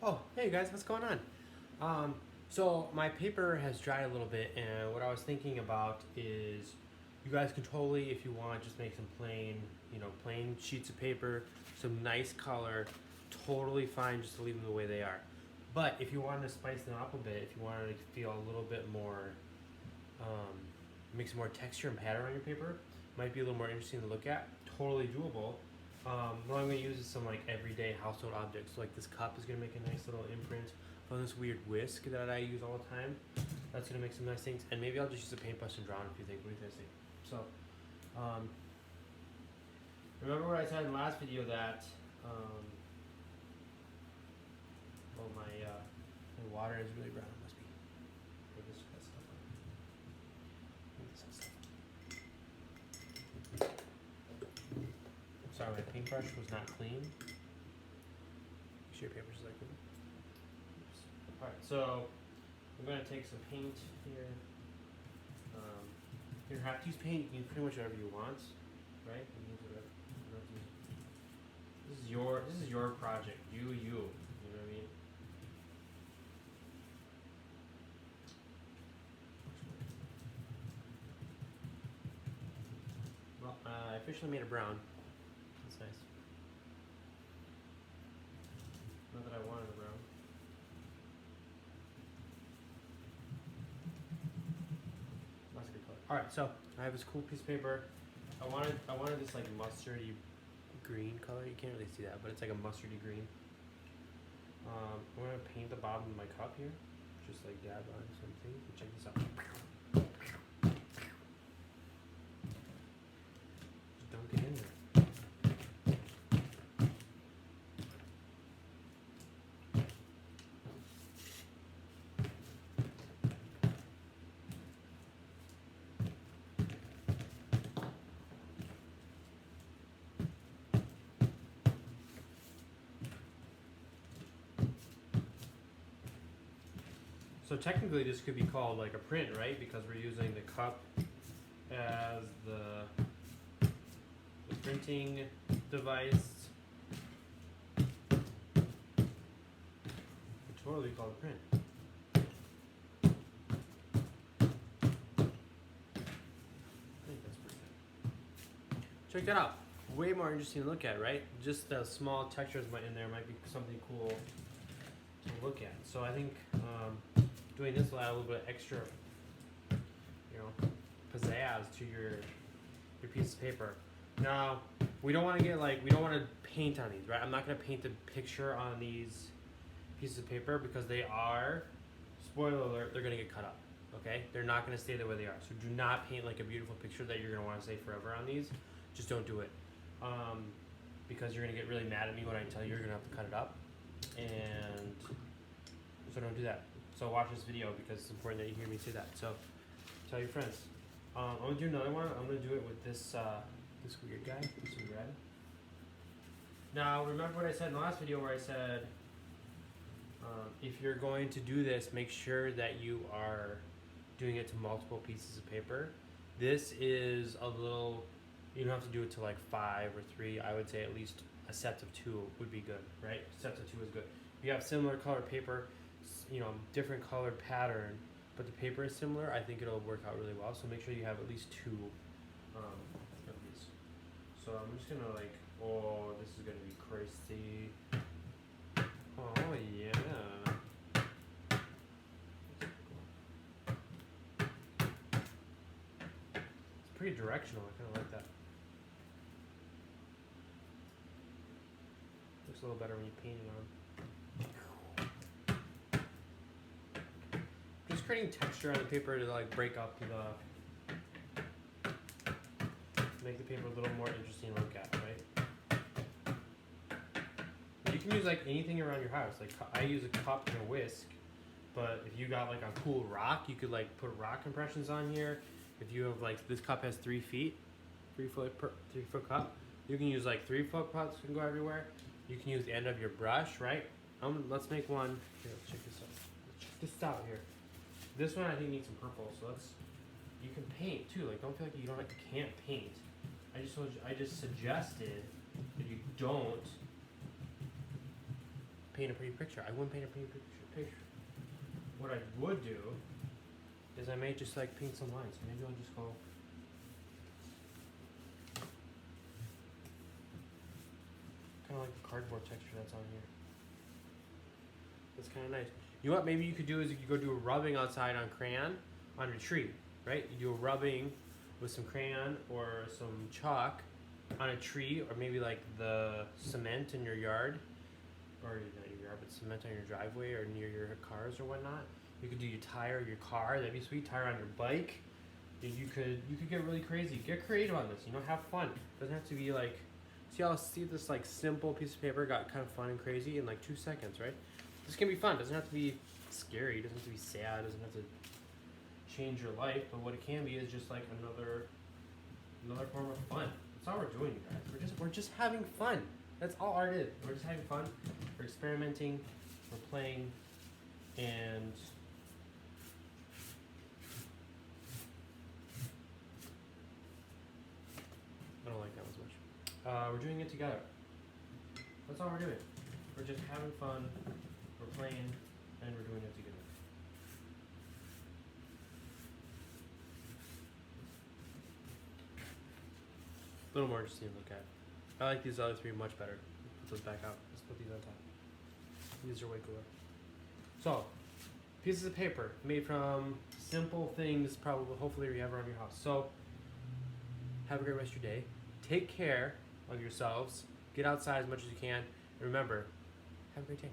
Oh, hey guys, what's going on? So my paper has dried a little bit, and what I was thinking about is you guys can totally, if you want, just make some plain, plain sheets of paper, some nice color, totally fine just to leave them the way they are. But if you wanted to spice them up a bit, if you wanted to feel a little bit more, um, make some more texture and pattern on your paper, might be a little more interesting to look at. Totally doable. What I'm going to use is some like everyday household objects. So, like this cup is going to make a nice little imprint from this weird whisk that I use all the time. That's going to make some nice things. And maybe I'll just use a paint brush and draw on a few things. What do you guys think? So, remember what I said in the last video that, oh my water is really brown. It must be. Maybe this has stuff on it. Maybe this has stuff on it. Sorry, my paintbrush was not clean. Make sure your paper's like good. Alright, so I'm going to take some paint here. You don't have to use paint, you can use pretty much whatever you want, right? You can use whatever. You don't have to use, this is your project. You know what I mean? Well, I officially made it brown. That's nice. Not that I wanted a brown. That's a good color. All right, so I have this cool piece of paper. I wanted this like mustardy green color. You can't really see that, but it's like a mustardy green. I'm gonna paint the bottom of my cup here, just like dab on something. Check this out. Just dunk it in there. So technically this could be called like a print, right? Because we're using the cup as the printing device. Could totally be called a print. I think that's pretty good. Check that out. Way more interesting to look at, right? Just the small textures in there might be something cool to look at. So I think doing this will add a little bit of extra, pizzazz to your piece of paper. Now, we don't want to paint on these, right? I'm not going to paint the picture on these pieces of paper because they are, spoiler alert, they're going to get cut up, okay? They're not going to stay the way they are. So do not paint like a beautiful picture that you're going to want to stay forever on these. Just don't do it. Because you're going to get really mad at me when I tell you you're going to have to cut it up. And so don't do that. So watch this video because it's important that you hear me say that. So tell your friends. I'm gonna do another one. I'm gonna do it with this this weird guy, this red. Now remember what I said in the last video where I said if you're going to do this, make sure that you are doing it to multiple pieces of paper. This is a little. You don't have to do it to like 5 or 3. I would say at least a set of 2 would be good, right? Sets of 2 is good. If you have similar colored paper, different colored pattern, but the paper is similar, I think it'll work out really well. So make sure you have at least 2 of these. So I'm just gonna oh, this is gonna be crazy. Oh yeah. It's pretty directional. I kind of like that. Looks a little better when you paint it on. Just creating texture on the paper to break up make the paper a little more interesting to look at, right? You can use anything around your house. I use a cup and a whisk, but if you got a cool rock, you could put rock impressions on here. If you have this cup has 3 feet, 3 foot cup, you can use 3 foot cups can go everywhere. You can use the end of your brush, right? Let's make one. Here, let's check this out. Let's check this out here. This one I think needs some purple, so you can paint too. Don't feel like you can't paint. I just suggested that you don't paint a pretty picture. I wouldn't paint a pretty picture. What I would do is I may just like paint some lines. Maybe I'll just go. Kind of like the cardboard texture that's on here. That's kind of nice. You know what? Maybe you could do is you could go do a rubbing outside on crayon on a tree, right? You do a rubbing with some crayon or some chalk on a tree, or maybe like the cement in your yard, or not your yard, but cement on your driveway or near your cars or whatnot. You could do your tire, your car. That'd be sweet. Tire on your bike. You could get really crazy. Get creative on this. You know, have fun. It doesn't have to be like. See this like simple piece of paper got kind of fun and crazy in like 2 seconds, right? This can be fun. It doesn't have to be scary. It doesn't have to be sad. It doesn't have to change your life. But what it can be is just like another form of fun. That's all we're doing, you guys. We're just having fun. That's all art is. We're just having fun. We're experimenting. We're playing, and I don't like that as much. We're doing it together. That's all we're doing. We're just having fun. We're playing, and we're doing it together. A little more interesting to look at. I like these other three much better. Put those back out. Let's put these on top. These are way cooler. So, pieces of paper made from simple things, probably, hopefully, you have around your house. So, have a great rest of your day. Take care of yourselves. Get outside as much as you can. And remember, have a great day.